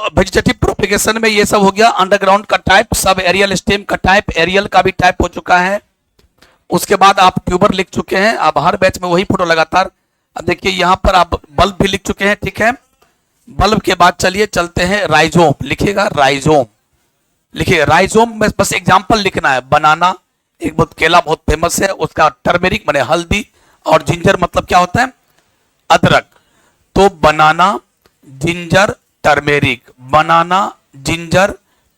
Vegetative propagation में ये सब हो गया। अंडरग्राउंड का टाइप, सब एरियल स्टेम का टाइप, एरियल का भी टाइप हो चुका है। उसके बाद आप ट्यूबर लिख चुके हैं, अब हर बैच में वही फोटो लगातार। अब देखिए यहाँ पर आप बल्ब भी लिख चुके हैं, ठीक है। बल्ब के बाद चलिए चलते हैं राइजोम, लिखिएगा राइजोम, लिखिए राइजोम में बस एग्जाम्पल लिखना है। बनाना एक बहुत केला बहुत फेमस है, उसका टर्मेरिक माने हल्दी, और जिंजर मतलब क्या होता है, अदरक। तो बनाना जिंजर टर्मेरिक, बनाना जिंजर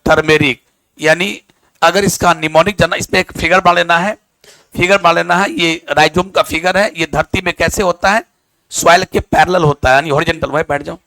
टर्मेरिक, यानी अगर इसका निमोनिक जानना, इसमें एक फिगर बना लेना है, फिगर बना लेना है। ये राइजोम का फिगर है, ये धरती में कैसे होता है, सॉइल के पैरेलल होता है, यानी हॉरिजॉन्टल। वहीं बैठ जाओ।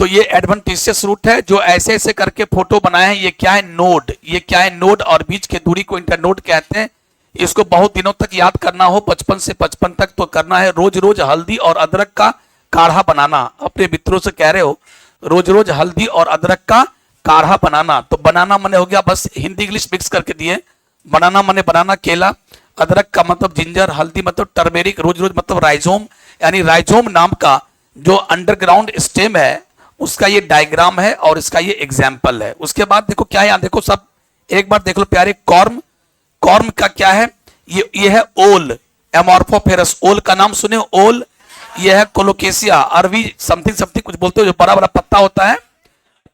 तो ये एडवेंटिशियस रूट है जो ऐसे ऐसे करके फोटो बनाए हैं। ये क्या है, नोड, ये क्या है, नोड, और बीच के दूरी को इंटरनोड कहते हैं। इसको बहुत दिनों तक याद करना हो, 55 से 55 तक तो करना है। रोज रोज हल्दी और अदरक का काढ़ा बनाना, अपने मित्रों से कह रहे हो रोज रोज हल्दी और अदरक का काढ़ा बनाना। तो बनाना मने हो गया, बस हिंदी इंग्लिश मिक्स करके दिए। बनाना मने बनाना केला, अदरक का मतलब जिंजर, हल्दी मतलब टर्मेरिक, रोज रोज मतलब राइजोम। यानी राइजोम नाम का जो अंडरग्राउंड स्टेम है उसका ये डायग्राम है और इसका ये एग्जाम्पल है। उसके बाद देखो क्या है, यहाँ देखो सब एक बार देख लो प्यारे। कॉर्म, कॉर्म का क्या है, ये है ओल, एमॉर्फोफेरस। ओल का नाम सुने, ओल। ये है कोलोकेशिया, अरवी समथिंग समथिंग कुछ बोलते हो, जो बड़ा बड़ा पत्ता होता है,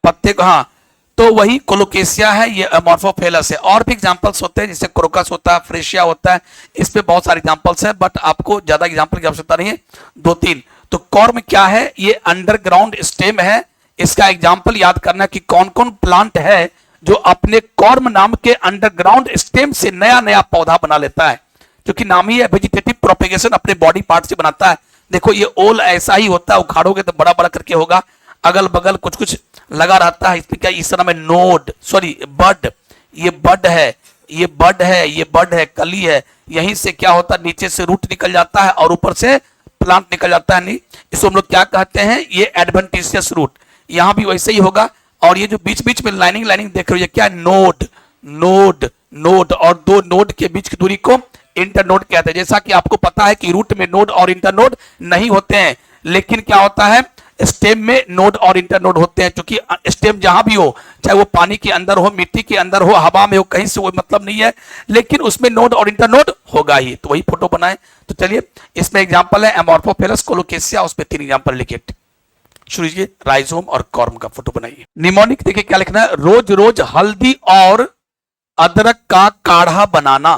पत्ते को, हाँ, तो वही कोलोकेशिया है, ये एमॉर्फोफेलस है। और भी एग्जांपल्स होते हैं, जैसे क्रोकस होता है, फ्रेशिया होता है, इस पे बहुत सारे एग्जांपल्स हैं, बट आपको ज्यादा एग्जांपल की आवश्यकता नहीं है, 2-3। तो कॉर्म क्या है, ये अंडरग्राउंड स्टेम है। इसका एग्जाम्पल याद करना कि कौन कौन प्लांट है जो अपने कॉर्म नाम के अंडरग्राउंड स्टेम से नया नया पौधा बना लेता है, क्योंकि नाम ही है वेजिटेटिव प्रोपेगेशन, अपने बॉडी पार्ट से बनाता है। देखो ये ओल ऐसा ही होता है, उखाड़ोगे तो बड़ा बड़ा करके होगा, अगल बगल कुछ कुछ लगा रहता है। इसमें क्या, इस तरह में नोड, सॉरी बड, ये बड है, ये बड है, ये बड है, कली है। यहीं से क्या होता है, नीचे से रूट निकल जाता है और ऊपर से प्लांट निकल जाता है। नहीं, इसको हम लोग क्या कहते हैं, ये एडवेंटिशियस रूट। यहां भी वैसे ही होगा। और ये जो बीच बीच में लाइनिंग लाइनिंग देख रहे हो, ये क्या है, नोड, नोड, नोड, और दो नोड के बीच की दूरी को इंटरनोड कहते हैं। जैसा कि आपको पता है कि रूट में नोड और इंटरनोड नहीं होते हैं, लेकिन क्या होता है, स्टेम में नोड और इंटरनोड होते हैं। क्योंकि स्टेम जहां भी हो, चाहे वो पानी के अंदर हो, मिट्टी के अंदर हो, हवा में हो, कहीं से कोई मतलब नहीं है, लेकिन उसमें नोड और इंटरनोड होगा ही। तो वही फोटो बनाए। तो चलिए इसमें एग्जांपल है एमॉर्फोफेलस, कोलोकेशिया, उसमें 3 एग्जांपल लिखे शुरू कीजिए। राइजोम और कॉर्म का फोटो बनाइए। निमोनिक देखिए क्या लिखना है, रोज रोज हल्दी और अदरक का काढ़ा बनाना।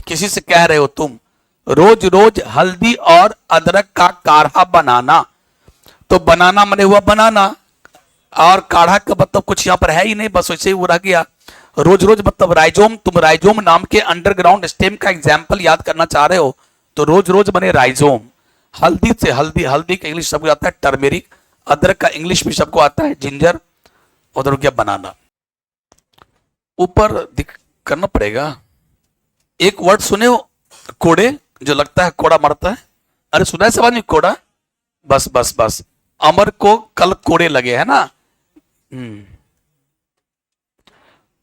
किसी से कह रहे हो तुम, रोज रोज हल्दी और अदरक का काढ़ा बनाना। तो बनाना मने हुआ बनाना, और काढ़ा का मतलब कुछ यहां पर है ही नहीं, बस वैसे ही वो रह गया। रोज रोज मतलब राइजोम, तुम राइजोम नाम के अंडरग्राउंड स्टेम का एग्जाम्पल याद करना चाह रहे हो, तो रोज रोज बने राइजोम। हल्दी से हल्दी, हल्दी का इंग्लिश सबको आता है टर्मेरिक, अदरक का इंग्लिश भी सबको आता है जिंजर, उधर क्या बनाना। ऊपर करना पड़ेगा। एक वर्ड सुने हो, कोड़े, जो लगता है कोड़ा मरता है, अरे सुना है सब, कोड़ा, बस बस बस, अमर को कल कोड़े लगे, है ना।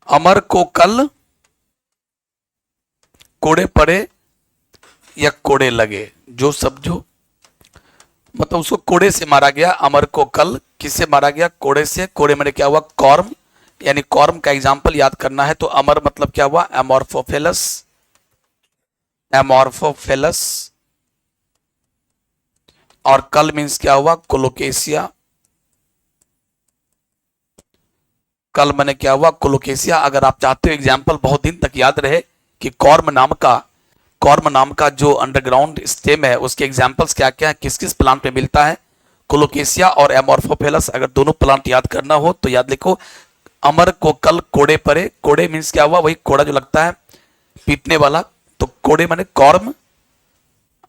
अमर को कल कोड़े पड़े या कोड़े लगे, जो सब जो मतलब उसको कोड़े से मारा गया। अमर को कल किससे मारा गया, कोड़े से। कोड़े में क्या हुआ, कॉर्म, यानी कॉर्म का एग्जाम्पल याद करना है। तो अमर मतलब क्या हुआ, एमॉर्फोफेलस, एमॉर्फोफेलस, और कल मीन्स क्या हुआ, कोलोकेशिया। कल मैंने क्या हुआ, कोलोकेशिया। अगर आप चाहते हो एग्जाम्पल बहुत दिन तक याद रहे कि कॉर्म नाम का जो अंडरग्राउंड स्टेम है उसके एग्जाम्पल्स क्या क्या है, किस किस प्लांट में मिलता है, कोलोकेशिया और एमॉर्फोफेलस। अगर दोनों प्लांट याद करना हो तो याद लिखो, अमर को कल कोड़े पड़े। कोड़े मीन्स क्या हुआ, वही कोड़ा जो लगता है पीटने वाला। तो कोड़े माने कॉर्म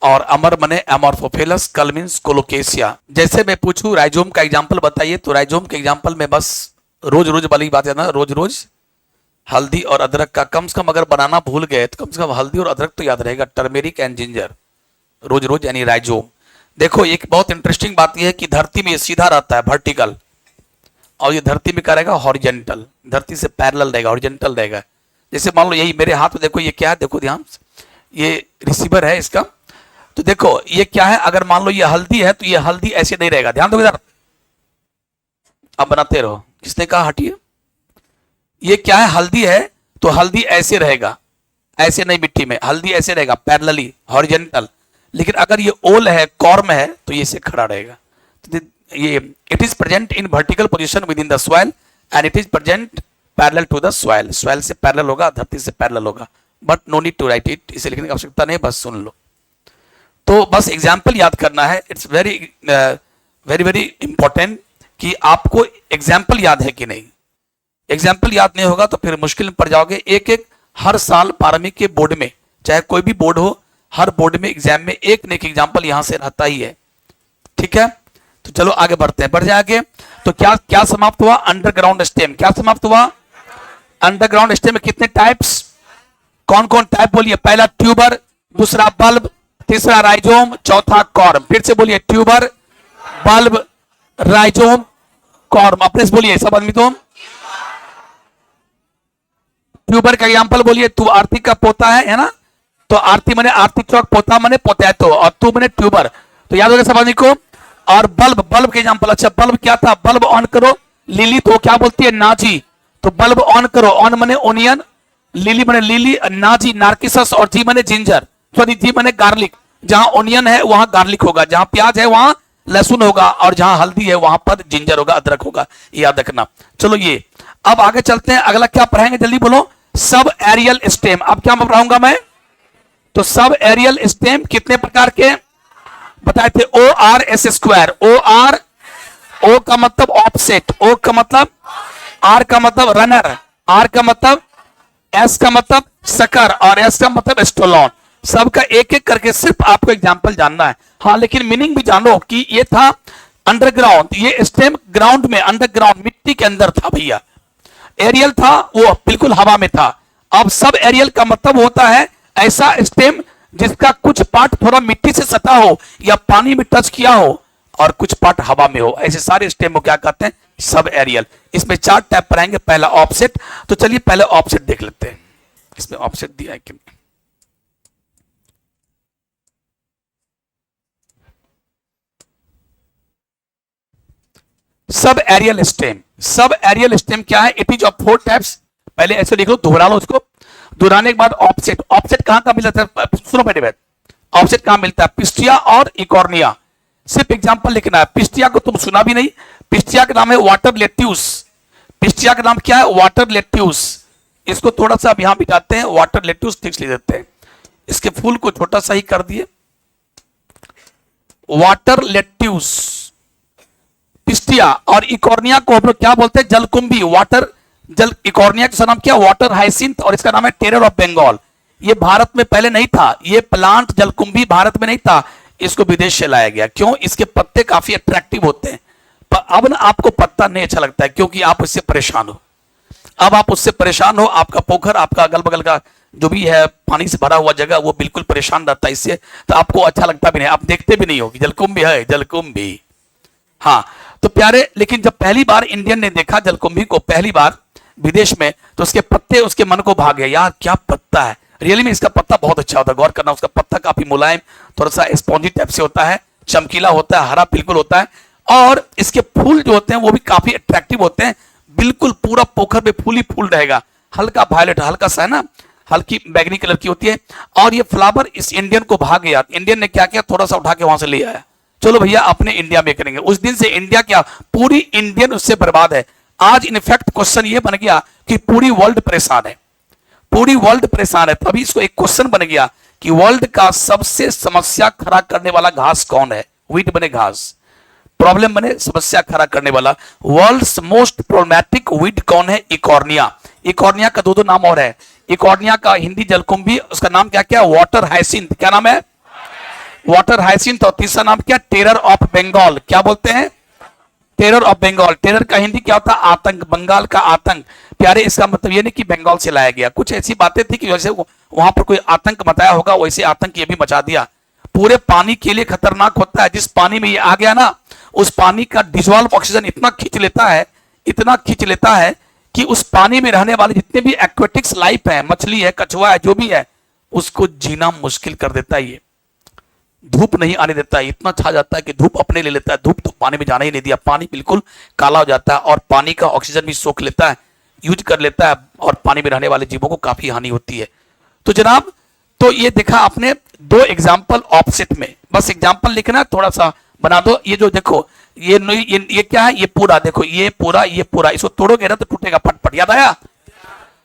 और अमर मने एमॉर्फोफेलस, कल मीन्स कोलोकेशिया। जैसे मैं पूछूं राइजोम का एग्जांपल बताइए, तो राइजोम के एग्जांपल में बस रोज रोज वाली बात है ना, रोज रोज हल्दी और अदरक का। कम से कम अगर बनाना भूल गए तो कम से कम हल्दी और अदरक तो याद रहेगा, टर्मेरिक एंड जिंजर, रोज रोज यानी राइजोम। देखो एक बहुत इंटरेस्टिंग बात यह है कि धरती में ये सीधा रहता है, वर्टिकल, और ये धरती में क्या रहेगा, हॉरिजॉन्टल, धरती से पैरेलल रहेगा, हॉरिजॉन्टल रहेगा। जैसे मान लो यही मेरे हाथ में देखो, ये क्या है, देखो ध्यान, ये रिसीवर है इसका। तो देखो ये क्या है, अगर मान लो ये हल्दी है तो ये हल्दी ऐसे नहीं रहेगा, ध्यान दो इधर, अब बनाते रहो। किसने कहा हटिए? ये क्या है? हल्दी है, तो हल्दी ऐसे रहेगा, ऐसे नहीं मिट्टी में, हल्दी ऐसे रहेगा पैरेलली हॉरिजॉन्टल। लेकिन अगर ये ओल है, कॉर्म है, तो ये से खड़ा रहेगा। तो ये it is present in vertical position within the soil and it is present parallel to the soil. Soil से पैरेलल होगा, धरती से पैरेलल होगा, but no need to write it, इसे लिखने की आवश्यकता नहीं, बस सुन लो। तो बस एग्जाम्पल याद करना है। It's very very very important कि आपको एग्जाम्पल याद है कि नहीं। एग्जाम्पल याद नहीं होगा तो फिर मुश्किल में पड़ जाओगे। एक एक हर साल 12वीं के बोर्ड में, चाहे कोई भी बोर्ड हो, हर बोर्ड में एग्जाम में एक न एक एग्जाम्पल यहां से रहता ही है। ठीक है, तो चलो आगे बढ़ते हैं, बढ़ जाए आगे। तो क्या क्या समाप्त हुआ? Underground stem. क्या समाप्त हुआ? अंडरग्राउंड स्टेम में कितने टाइप्स, कौन कौन टाइप बोलिए? पहला ट्यूबर, दूसरा बल्ब, तीसरा राइजोम, चौथा कॉर्म। फिर से बोलिए, ट्यूबर, बल्ब, राइजोम, कॉर्म। अपने से बोलिए सब आदमी। तो ट्यूबर का एग्जाम्पल बोलिए। तू आरती का पोता है ना? तो आरती मने आरती चौक, पोता मने पोतैतो, और तू मने ट्यूबर। तो याद हो गया सब आदमी को। और बल्ब, बल्ब के एग्जाम्पल। अच्छा, बल्ब क्या था? बल्ब ऑन करो। लिली तो क्या बोलती है? नाजी। तो बल्ब ऑन करो, ऑन मने ओनियन, लिली मने लिली, नाजी नार्किसस, और जी मने जिंजर, सॉरी जी मने गार्लिक। जहां ओनियन है वहां गार्लिक होगा, जहां प्याज है वहां लहसुन होगा, और जहां हल्दी है वहां पर जिंजर होगा, अदरक होगा, याद रखना। चलो ये अब आगे चलते हैं। अगला क्या पढ़ाएंगे जल्दी बोलो? सब एरियल स्टेम। अब क्या पढ़ाऊंगा मैं? तो सब एरियल स्टेम कितने प्रकार के बताए थे? O R S square. O R, O का मतलब ऑफसेट, ओ का मतलब, आर का मतलब रनर, आर का मतलब, एस का मतलब सकर, और एस का मतलब स्टोलॉन। सबका एक एक करके सिर्फ आपको एग्जाम्पल जानना है। हाँ, लेकिन मीनिंग भी जानो कि ये था अंडरग्राउंड, ये स्टेम ग्राउंड में, अंडरग्राउंड मिट्टी के अंदर था भैया। एरियल था वो बिल्कुल हवा में था। अब सब एरियल का मतलब होता है ऐसा स्टेम जिसका कुछ पार्ट थोड़ा मिट्टी से सटा हो या पानी में टच किया हो और कुछ पार्ट हवा में हो, ऐसे सारे स्टेम को क्या कहते हैं? Sub aerial. इसमें 4 टाइप पढ़ाएंगे। पहला ऑफसेट। तो चलिए पहले ऑफसेट देख लेते हैं। इसमें ऑफसेट दिया है कि नहीं? Sub aerial stem. Sub aerial stem क्या है? It is of 4 types. पहले ऐसे लिख लो, दोहरा लो उसको। दोहराने के बाद ऑफसेट। ऑफसेट कहां का मिलता है? सुनो पहले बात, ऑफसेट कहां मिलता है? पिस्टिया और इकॉर्निया। सिर्फ एग्जांपल लिखना है। पिस्टिया को तुम सुना भी नहीं। पिस्टिया का नाम है वाटर लेट्यूस। पिस्टिया का नाम क्या है? Water lettuce. इसको थोड़ा सा अब यहां बिठाते हैं, वाटर लेट्यूस ठीक लिख देते हैं। इसके फूल को छोटा सा ही कर दिए, वाटर लेट्यूस। पिस्टिया और इकॉर्निया को हम लोग क्या बोलते हैं? जलकुंभी, वाटर जल। इकॉर्निया का नाम क्या? वाटर हाइसिंथ, और इसका नाम है टेरर ऑफ बंगाल। ये भारत में पहले नहीं था, ये प्लांट जलकुंभी भारत में नहीं था, इसको विदेश से लाया गया। क्यों? इसके पत्ते काफी अट्रैक्टिव होते हैं। पर अब ना आपको पत्ता नहीं अच्छा लगता है क्योंकि आप उससे परेशान हो। अब आप उससे परेशान हो, आपका पोखर, आपका अगल बगल का जो भी है पानी से भरा हुआ जगह, वो बिल्कुल परेशान रहता है इससे, तो आपको अच्छा लगता भी नहीं, आप देखते भी नहीं हो कि जलकुंभी है, जलकुंभी। हाँ, तो प्यारे, लेकिन जब पहली बार इंडियन ने देखा जलकुंभी को पहली बार विदेश में, तो उसके पत्ते उसके मन को भाग गए। यार क्या पत्ता है, रियली में इसका पत्ता बहुत अच्छा होता है, गौर करना। उसका पत्ता काफी मुलायम, थोड़ा सा स्पॉन्जी टाइप से होता है, चमकीला होता है, हरा बिल्कुल होता है, और इसके फूल जो होते हैं वो भी काफी अट्रैक्टिव होते हैं। बिल्कुल पूरा पोखर में फूल ही फूल रहेगा, हल्का वायलेट, हल्का सा है ना, हल्की बैगनी कलर की होती है। और ये फ्लावर इस इंडियन को भाग गया। इंडियन ने क्या किया? थोड़ा सा उठा के वहां से ले आया, चलो भैया अपने इंडिया में करेंगे। उस दिन से इंडिया क्या, पूरी इंडियन उससे बर्बाद है। आज इनफैक्ट क्वेश्चन ये बन गया कि पूरी वर्ल्ड परेशान है, पूरी वर्ल्ड परेशान है। तभी इसको एक क्वेश्चन बन गया कि वर्ल्ड का सबसे समस्या खड़ा करने वाला घास कौन है? व्हीट बने घास, प्रॉब्लम बने समस्या खड़ा करने वाला, वर्ल्ड्स मोस्ट प्रॉब्लमैटिक व्हीट कौन है? इकॉर्निया। इकॉर्निया का दो नाम और है। इकॉर्निया का हिंदी जलकुंभी, उसका नाम क्या क्या? Water hyacinth. क्या नाम है? Water hyacinth. और तीसरा नाम क्या? Terror of Bengal. क्या बोलते हैं? Terror of Bengal. टेरर का हिंदी क्या होता है? आतंक, बंगाल का आतंक। प्यारे, इसका मतलब ये नहीं कि बंगाल से लाया गया, कुछ ऐसी बातें थी कि जैसे वहां पर कोई आतंक मचाया होगा, वैसे आतंक ये भी मचा दिया। पूरे पानी के लिए खतरनाक होता है। जिस पानी में ये आ गया ना, उस पानी का डिजॉल्व ऑक्सीजन इतना खींच लेता है, इतना खींच लेता है कि उस पानी में रहने वाले जितने भी एक्वेटिक्स लाइफ है, मछली है, कछुआ है, जो भी है, उसको जीना मुश्किल कर देता है ये। धूप नहीं आने देता है, इतना छा जाता है कि धूप अपने ले लेता है, धूप तो पानी में जाने ही नहीं दिया, पानी बिल्कुल काला हो जाता है और पानी का ऑक्सीजन भी सोख लेता है, यूज कर लेता है और पानी में रहने वाले जीवों को काफी हानि होती है। तो जनाब, तो ये देखा आपने दो एग्जाम्पल ऑफसेट में, बस एग्जाम्पल लिखना थोड़ा सा बना दो। ये जो देखो ये क्या है, ये पूरा देखो, ये पूरा इसको तोड़ोगे ना तो टूटेगा फटफट, याद आया।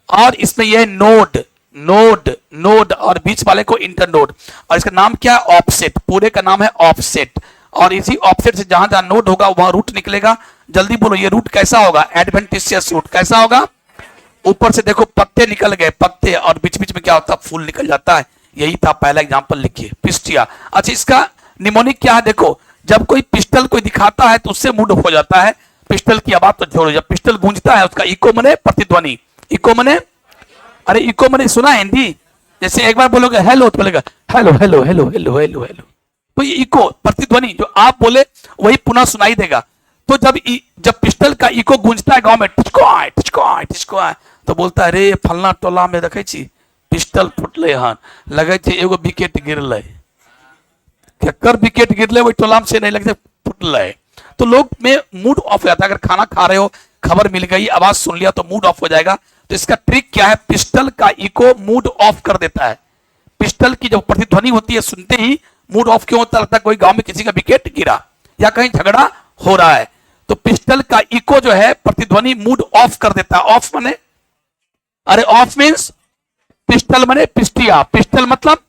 और इसमें ये नोड नोड नोड और बीच वाले को इंटरनोड, और इसका नाम क्या है, ऑफसेट, पूरे का नाम है ऑफसेट। और इसी ऑफसेट से जहां जहां नोड होगा वहां रूट निकलेगा। जल्दी बोलो, ये रूट कैसा होगा, एडवेंटिशियस रूट कैसा होगा। ऊपर से देखो पत्ते निकल गए, पत्ते, और बीच बीच में क्या होता है, फूल निकल जाता है। यही था पहला एग्जांपल, लिखिए पिस्टिया। अच्छा, इसका निमोनिक क्या है, देखो जब कोई पिस्टल कोई दिखाता है तो उससे मूड ऑफ हो जाता है। पिस्टल की आवाज तो छोड़ो, जब पिस्टल गूंजता है उसका इको मने प्रतिध्वनि, इको मने, अरे इको मने सुना है हिंदी, जैसे एक बार बोलोगे हेलो तो बोलेगा hello hello hello hello hello hello, तो ये इको प्रतिध्वनि जो आप बोले वही पुनः सुनाई देगा। तो जब पिस्टल का इको गूंजता है गांव में, टिचकोआय टिचकोआय टिचकोआय, तो बोलता है रे फलना टोला में देखे छी पिस्टल फुटले हन, लगे छे एगो विकेट गिरले, केकर विकेट गिरले वही टोला से नहीं लगे फुटले। तो लोग में मूड ऑफ हो जाता है। अगर खाना खा रहे हो, खबर मिल गई, आवाज सुन लिया तो मूड ऑफ हो जाएगा। तो इसका ट्रिक क्या है, पिस्टल का इको मूड ऑफ कर देता है। पिस्टल की जब प्रतिध्वनि होती है सुनते ही मूड ऑफ क्यों होता, लगता है कोई गांव में किसी का विकेट गिरा या कहीं झगड़ा हो रहा है। तो पिस्टल का इको जो है प्रतिध्वनि मूड ऑफ कर देता है। ऑफ माने, अरे ऑफ मींस पिस्टल माने पिस्टिया, पिस्टल मतलब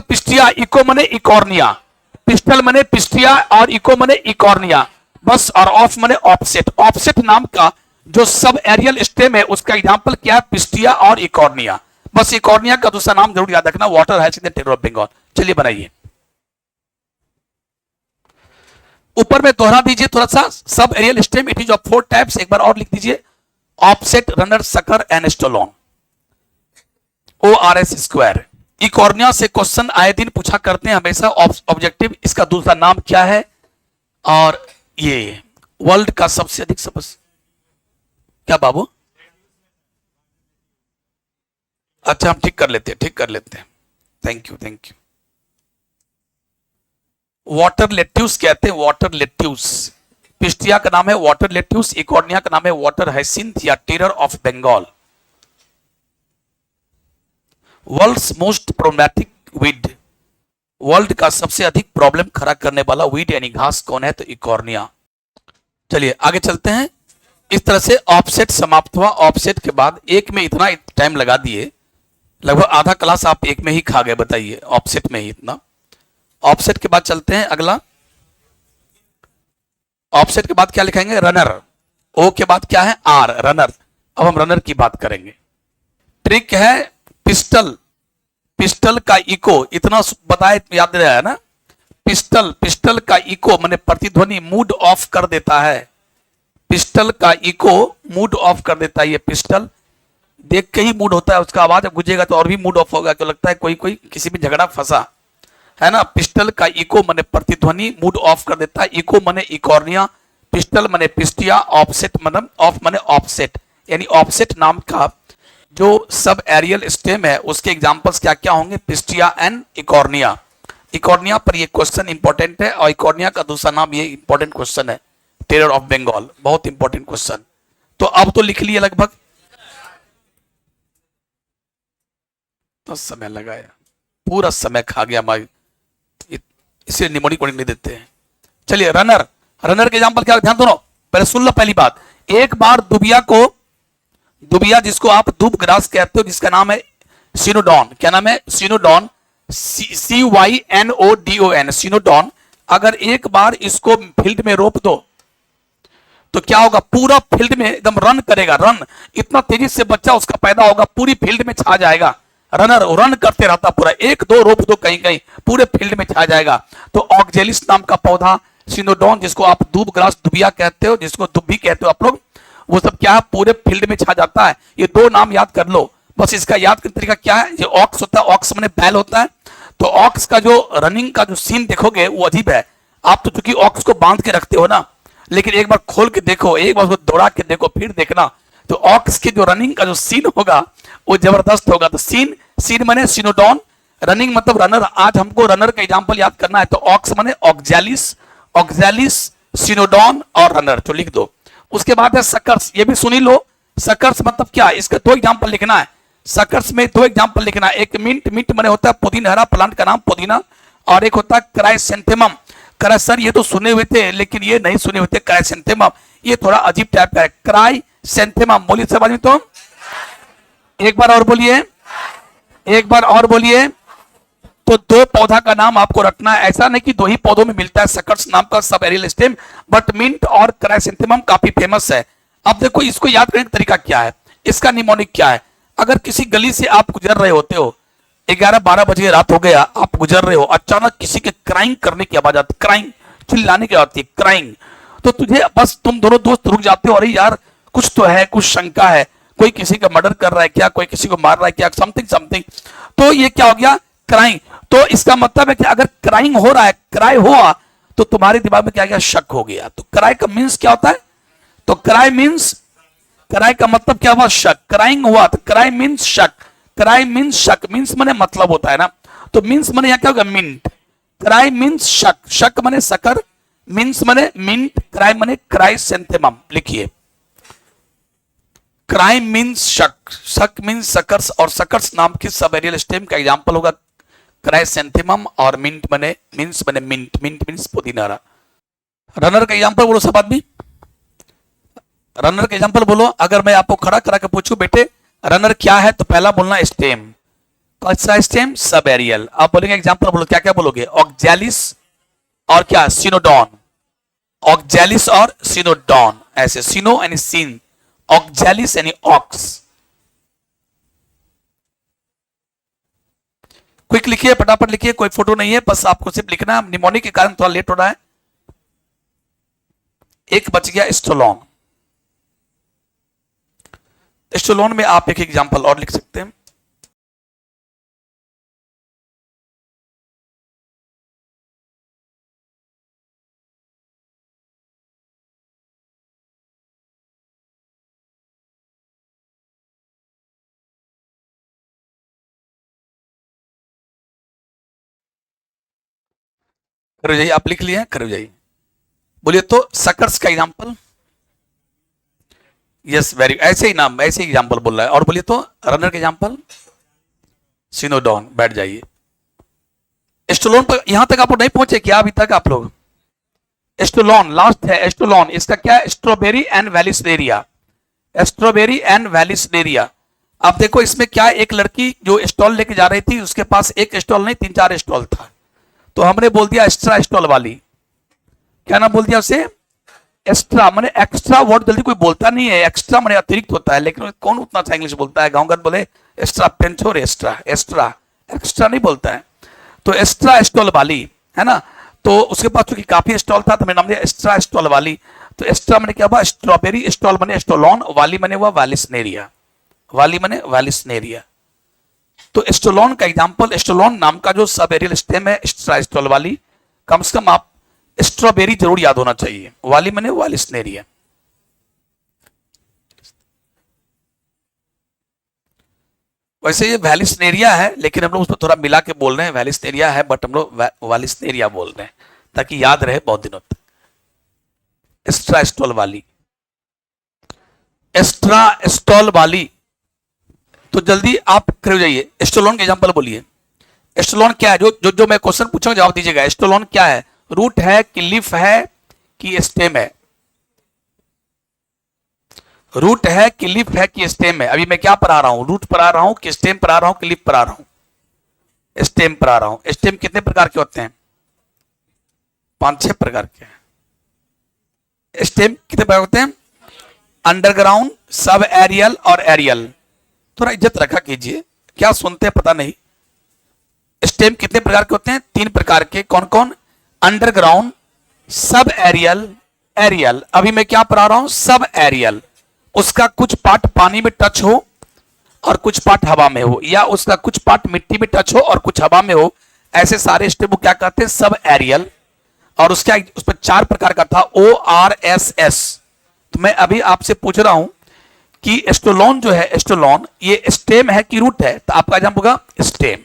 पिस्टिया, इको माने इकॉर्निया, पिस्टल माने पिस्टिया और इको माने इकॉर्निया, बस। और ऑफ माने ऑफसेट। ऑफसेट नाम का जो सब एरियल स्टेम है उसका एग्जांपल क्या है, पिस्टिया और इकॉर्निया, बस। इकॉर्निया का दूसरा नाम जरूर याद रखना, water hyacinth the terror of Bengal. चलिए बनाइए, ऊपर में दोहरा दीजिए थोड़ा सा, sub aerial stem it is of 4 types, एक बार और लिख दीजिए, offset, runner, sucker and stolon, ORS square. Eichhornia से क्वेश्चन आए दिन पूछा करते हैं हमेशा, ऑब्जेक्टिव। इसका दूसरा नाम क्या है, और ये वर्ल्ड का सबसे अधिक सबस, क्या बाबू, अच्छा हम ठीक कर लेते हैं, थैंक यू। वाटर लेट्यूस कहते हैं, वाटर लेट्यूस। पिस्टिया का नाम है वाटर लेट्यूस, इकॉर्निया का नाम है वाटर हाइसिंथ या terror of Bengal. World's most problematic weed, world का सबसे अधिक प्रॉब्लम खड़ा करने वाला वीड यानी घास कौन है, तो इकॉर्निया। चलिए आगे चलते हैं। इस तरह से ऑफसेट समाप्त हुआ। ऑफसेट के बाद एक में इतना टाइम लगा दिए, लगभग आधा क्लास आप एक में ही खा गए, बताइए, ऑफसेट में ही इतना। ऑफसेट के बाद चलते हैं अगला, ऑफसेट के बाद क्या लिखेंगे, रनर। ओ के बाद क्या है, आर, रनर। अब हम रनर की बात करेंगे। ट्रिक है, पिस्टल का इको, इतना बताए याद रहा है ना, पिस्टल का इको माने प्रतिध्वनि मूड ऑफ कर देता है। पिस्टल का इको मूड ऑफ कर देता है। ये पिस्टल देख के ही मूड होता है, उसका आवाज गुजेगा तो और भी मूड ऑफ होगा, तो लगता है कोई किसी भी झगड़ा फंसा है ना। पिस्टल का इको माने प्रतिध्वनि मूड ऑफ कर देता है। इको माने इकॉर्निया, पिस्टल माने पिस्टिया, ऑफसेट माने ऑफ माने ऑफसेट। यानी ऑफसेट नाम का जो सब एरियल स्टेम है उसके एग्जांपल्स क्या क्या होंगे, पिस्टिया एंड इकॉर्निया। इकॉर्निया पर ये क्वेश्चन इंपॉर्टेंट है, और इकॉर्निया का दूसरा नाम ये इंपॉर्टेंट क्वेश्चन है, टेरर ऑफ बंगाल, बहुत इंपॉर्टेंट क्वेश्चन। तो अब तो लिख लिए लगभग, तो समय लगाया, पूरा समय खा गया हमारी, इसे निमोनिक कोडिंग नहीं देते हैं। चलिए रनर, रनर के एग्जांपल क्या, ध्यान दो, पहले सुन लो पहली बात। एक बार दुबिया जिसको आप दूब ग्रास कहते हो, जिसका नाम है सिनोडॉन, क्या नाम है, सिनोडॉन, CYNODON, सिनोडॉन। अगर एक बार इसको फील्ड में रोप दो तो क्या होगा, पूरा फील्ड में एकदम रन करेगा, रन, इतना तेजी से बच्चा उसका पैदा होगा, पूरी फील्ड में छा जाएगा। रनर रन करते रहता पूरा, एक दो रोप दो कहीं कहीं, पूरे फील्ड में छा जाएगा। तो ऑक्जेलिस नाम का पौधा, सिनोडॉन जिसको आप दूब ग्रास दुबिया कहते हो, जिसको दुब्बी कहते हो आप लोग, वो सब क्या है, पूरे फील्ड में छा जाता है। ये दो नाम याद कर लो बस। इसका याद करने का तरीका क्या है, ये ऑक्स होता है, ऑक्स माने बैल होता है। तो ऑक्स का जो रनिंग का जो सीन देखोगे वो अजीब है। आप तो चूंकि ऑक्स को बांध के रखते हो ना, लेकिन एक बार खोल के देखो, एक बार उसको दौड़ा के देखो, फिर देखना, तो ऑक्स की जो रनिंग का जो सीन होगा वो जबरदस्त होगा। तो सीन माने सिनोडॉन, रनिंग मतलब रनर। आज हमको रनर का एग्जांपल याद करना है, तो ऑक्स माने ऑक्जेलिस, ऑक्जेलिस, सिनोडॉन और रनर, तो लिख दो। उसके बाद है सकर्स, ये भी सुनी लो। सकर्स मतलब क्या, इसका दो एग्जांपल लिखना है। सकर्स में दो एग्जांपल लिखना है, एक मिंट, मिंट माने होता है पुदीना, प्लांट का नाम पुदीना, और एक होता है क्राइसेंथेमम। सर ये तो सुने हुए थे लेकिन ये नहीं सुने हुए थे क्राइसेंथेमम, ये थोड़ा अजीब टाइप का है। क्राइसेंथेमम बोलिए सब आदमी, तो एक बार और बोलिए, एक बार और बोलिए। तो दो पौधा का नाम आपको रखना है, ऐसा नहीं कि दो ही पौधों में मिलता है सकर्स नाम का sub aerial stem, but mint और क्राइसेंथेमम काफी फेमस है। अब देखो इसको याद करने का तरीका क्या है, इसका निमोनिक क्या है। अगर किसी गली से आप गुजर रहे होते हो, 11-12 बजे रात हो गया, आप गुजर रहे हो, अचानक किसी के क्राइंग करने की आवाज आती, क्राइंग चिल्लाने की आती है, क्राइंग, तो तुझे बस तुम दोनों दोस्त रुक जाते हो, अरे यार कुछ तो है, कुछ शंका है, कोई किसी का मर्डर कर रहा है क्या, कोई किसी को मार रहा है क्या, समथिंग समथिंग। तो ये क्या हो गया, क्राइंग। तो इसका मतलब है कि अगर क्राइंग हो रहा है, क्राई हुआ, तो तुम्हारे दिमाग में क्या गया, शक हो गया। तो क्राई का मीन्स क्या होता है, तो क्राई मीन्स, क्राई का मतलब क्या हुआ, शक। क्राइंग हुआ तो क्राई मीन्स शक, क्राई मीन्स शक, मीन्स माने मतलब होता है ना, तो मीन्स माने यहां क्या होगा, मिंट। क्राई मीन्स शक, शक माने सकर, मीन्स माने मिंट, क्राई माने क्राइसेंथेमम। लिखिए, क्राइम मीन्स शक, शक मीन्स सकर्स, और सकर्स नाम की सब एरियल स्टेम का एग्जांपल होगा क्राइसेंथेमम, और मिंट माने मीन्स माने मिंट, मिंट मीन्स पुदीना। रनर का एग्जांपल बोलो सब आदमी, रनर का एग्जांपल बोलो। अगर मैं आपको खड़ा करा के पूछूं बेटे रनर क्या है, तो पहला बोलना स्टेम। कौन सा स्टेम, सब एरियल। आप बोलेंगे एग्जांपल बोलो, क्या क्या बोलोगे, ऑक्जेलिस और क्या, सिनोडॉन, ऑक्जेलिस और सिनोडॉन, ऐसे सिनो यानी सीन, ऑक्जेलिस यानी ऑक्स। क्विक लिखिए, फटाफट लिखिए, कोई फोटो नहीं है, बस आपको सिर्फ लिखना है। निमोनिक के कारण थोड़ा लेट हो रहा है। एक बच गया स्टोलोन। स्टोलोन में आप एक एग्जांपल और लिख सकते हैं। करो जाइए, आप लिख लिए, करो जाइए, बोलिए। तो सकर्स का एग्जांपल, यस वेरी, ऐसे ही नाम, ऐसे ही एग्जांपल बोल रहा है। और बोलिए तो रनर का एग्जांपल, सिनोडॉन। बैठ जाइए। एस्टोलोन पर यहां तक आप लोग नहीं पहुंचे क्या अभी तक आप लोग, एस्टोलोन लास्ट है, एस्टोलोन। इसका क्या है, strawberry and Vallisneria, strawberry and Vallisneria. आप देखो इसमें क्या, एक लड़की जो स्टॉल लेके जा रही थी, उसके पास एक स्टॉल नहीं 3-4 स्टॉल था, तो हमने बोल दिया एक्स्ट्रा स्टॉल वाली। क्या नाम बोल दिया उसे, एक्स्ट्रा। माने एक्स्ट्रा वर्ड जल्दी कोई बोलता नहीं है, एक्स्ट्रा माने अतिरिक्त होता है, लेकिन कौन उतना अच्छा इंग्लिश बोलता है, गाँव घर बोले एक्स्ट्रा पेंचो, एक्स्ट्रा, एक्स्ट्रा, एक्स्ट्रा नहीं बोलता है। तो एक्स्ट्रा स्टॉल वाली है ना, तो उसके पास चूंकि काफी स्टॉल था, तो मैंने नाम दिया एक्स्ट्रा स्टॉल वाली। तो एक्स्ट्रा मैंने क्या हुआ, स्ट्रॉबेरी, स्टॉल मैंने स्टोलोन, वाली मैंने हुआ वेलिस्नेरिया, वाली मैंने वेलिस्नेरिया। तो स्टोलोन का एग्जांपल, स्टोलोन नाम का जो सब एरियल स्टेम है, एक्स्ट्रा स्टॉल वाली, कम से कम आप स्ट्रॉबेरी जरूर याद होना चाहिए, वाली मैंने वेलिस्नेरिया। वैसे ये वेलिस्नेरिया है, लेकिन हम लोग उसको थोड़ा मिला के बोल रहे हैं, वेलिस्नेरिया है बट हम लोग वेलिस्नेरिया बोल रहे हैं ताकि याद रहे बहुत दिनों तक। एक्स्ट्रा स्टॉल वाली, एक्स्ट्रा स्टॉल वाली। तो जल्दी आप कर जाइए, स्टोलोन के एग्जांपल बोलिए। स्टोलोन क्या है, जो जो जो मैं क्वेश्चन पूछूंगा जवाब दीजिएगा। स्टोलोन क्या है, रूट है कि लीफ है कि स्टेम है, रूट है कि लीफ है कि स्टेम है। अभी मैं क्या पर आ रहा हूं, रूट पर आ रहा हूं कि स्टेम पर आ रहा हूं कि लीफ पर आ रहा हूं, स्टेम पर आ रहा हूं। स्टेम कितने प्रकार के होते हैं, 5-6 प्रकार के हैं। स्टेम कितने प्रकार होते हैं, अंडरग्राउंड, सब एरियल और एरियल। थोड़ा इज्जत रखा कीजिए, क्या सुनते हैं पता नहीं। स्टेम कितने प्रकार के होते हैं, 3 प्रकार के। कौन कौन, अंडरग्राउंड, सब एरियल, एरियल। अभी मैं क्या पढ़ा रहा हूं, सब एरियल। उसका कुछ पार्ट पानी में टच हो और कुछ पार्ट हवा में हो, या उसका कुछ पार्ट मिट्टी में टच हो और कुछ हवा में हो, ऐसे सारे स्टेम को क्या कहते हैं, सब एरियल। और उसका उस पर 4 प्रकार का था, ORSS। तो मैं अभी आपसे पूछ रहा हूं कि स्टोलोन जो है, स्टोलोन ये स्टेम है कि रूट है, तो आपका जवाब होगा स्टेम।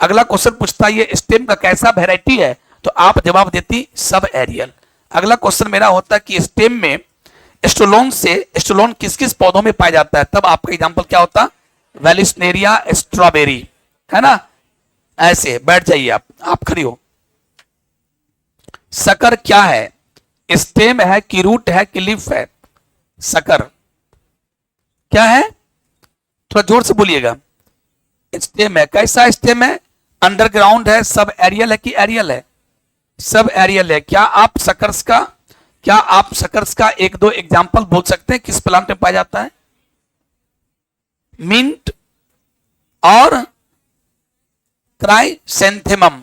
अगला क्वेश्चन पूछता है ये स्टेम का कैसा वेराइटी है, तो आप जवाब देती सब एरियल। अगला क्वेश्चन मेरा होता है कि स्टेम में स्टोलोन किस किस पौधों में पाया जाता है, तब आपका एग्जांपल क्या होता, वेलिस्नेरिया स्ट्रॉबेरी, है ना। ऐसे बैठ जाइए आप खड़ी हो। सकर क्या है, स्टेम है कि रूट है कि लीफ है, सकर क्या है, थोड़ा जोर से बोलिएगा। स्टेम है, कैसा स्टेम है, अंडरग्राउंड है, सब एरियल है कि एरियल है, सब एरियल है। क्या आप सकर्स का एक दो एग्जांपल बोल सकते हैं किस प्लांट में पाया जाता है? मिंट और chrysanthemum,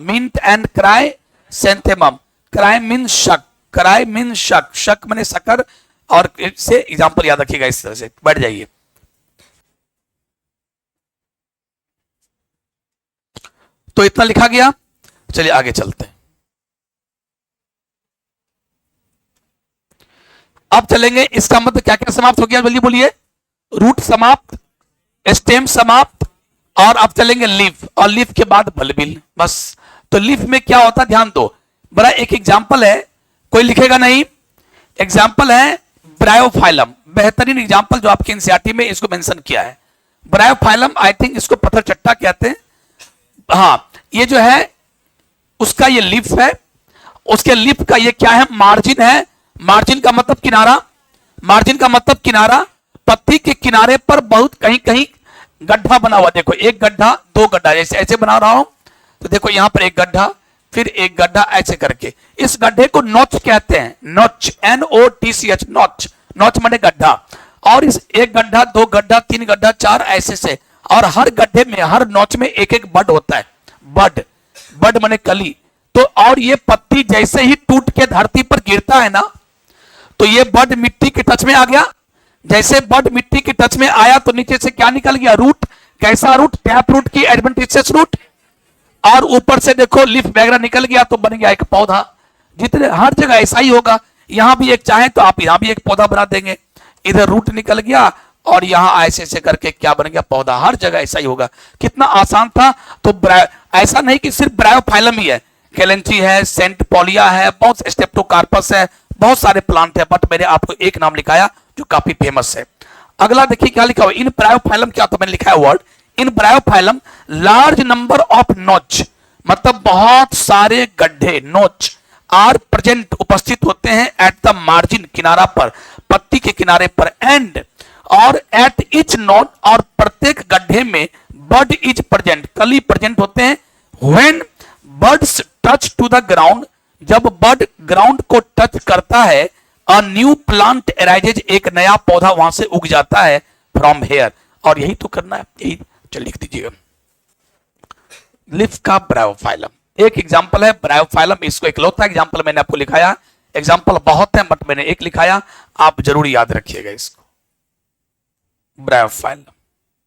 mint and chrysanthemum. Cry mean शक, शक माने शकर, और से एग्जांपल याद रखिएगा इस तरह से। बैठ जाइए। तो इतना लिखा गया, चलिए आगे चलते हैं। अब चलेंगे, इसका मतलब क्या क्या समाप्त हो गया, जल्दी बोलिए। रूट समाप्त, स्टेम समाप्त, और अब चलेंगे लीफ, और लीफ के बाद बल्बिल, बस। तो लीफ में क्या होता है ध्यान दो, बड़ा एक एग्जांपल है, कोई लिखेगा नहीं, एग्जांपल है ब्रायोफाइलम, बेहतरीन एग्जांपल जो आपके एनसीईआरटी में इसको मेंशन किया है। ब्रायोफाइलम, आई थिंक इसको पत्थर चट्टा कहते हैं। हाँ, ये जो है उसका ये लीफ है, उसके लीफ का ये क्या है, मार्जिन है। मार्जिन का मतलब किनारा, मार्जिन का मतलब किनारा। पत्ती के किनारे पर बहुत कहीं कहीं गड्ढा बना हुआ, देखो एक गड्ढा, दो गड्ढा, जैसे ऐसे बना रहा हूं, तो देखो यहां पर एक गड्ढा, फिर एक गड्ढा, ऐसे करके इस गड्ढे को नोच कहते हैं, नोच, NOTCH, नोच, नोच माने गड्ढा। और इस एक गड्ढा, दो गड्ढा, तीन गड्ढा, चार, ऐसे से, और हर गड्ढे में, हर नोच में एक एक बड होता है, बड माने कली। तो और ये पत्ती जैसे ही टूट के धरती पर गिरता है ना, तो ये बड मिट्टी के टच में आ गया। जैसे बड मिट्टी के टच में आया तो नीचे से क्या निकल गया, रूट। कैसा रूट, टैप रूट की एडवेंटिशियस रूट, और ऊपर से देखो लीफ वगैरह निकल गया, तो बन गया एक पौधा। जितने हर जगह ऐसा ही होगा, यहां भी एक चाहे तो आप यहां भी एक पौधा बना देंगे, इधर रूट निकल गया और यहां ऐसे ऐसे करके क्या बन गया, पौधा। हर जगह ऐसा ही होगा, कितना आसान था। तो ऐसा नहीं कि सिर्फ ब्रायोफाइलम ही है, कैलेंची है, सेंट पॉलिया है, बहुत स्टेप्टोकार्पस है, बहुत सारे प्लांट है, बट मैंने आपको एक नाम लिखाया जो काफी फेमस है। अगला देखिए क्या लिखा हुआ, इन ब्रायोफाइलम, क्या तो मैंने लिखा है word, in Bryophyllum large number of नोच, मतलब बहुत सारे गड्ढे, नोच, आर प्रेजेंट, उपस्थित होते हैं, एट द मार्जिन, किनारा पर, पत्ती के किनारे पर, एंड, और एट ईच नोट, और प्रत्येक गड्ढे में बड इज प्रेजेंट, कली प्रेजेंट होते हैं। When birds touch to the ground, जब बर्ड ग्राउंड को टच करता है, अ न्यू प्लांट अराइजेज, एक नया पौधा वहां से उग जाता है, फ्रॉम हेयर। और यही तो करना है, यही चल लिख दीजिएगा। लीफ का ब्रायोफाइलम एक एग्जांपल है, ब्रायोफाइलम, इसको इकलौता एग्जांपल मैंने आपको लिखाया, एग्जांपल बहुत है बट मैंने एक लिखाया, आप जरूर याद रखिएगा इसको, ब्रायोफाइलम।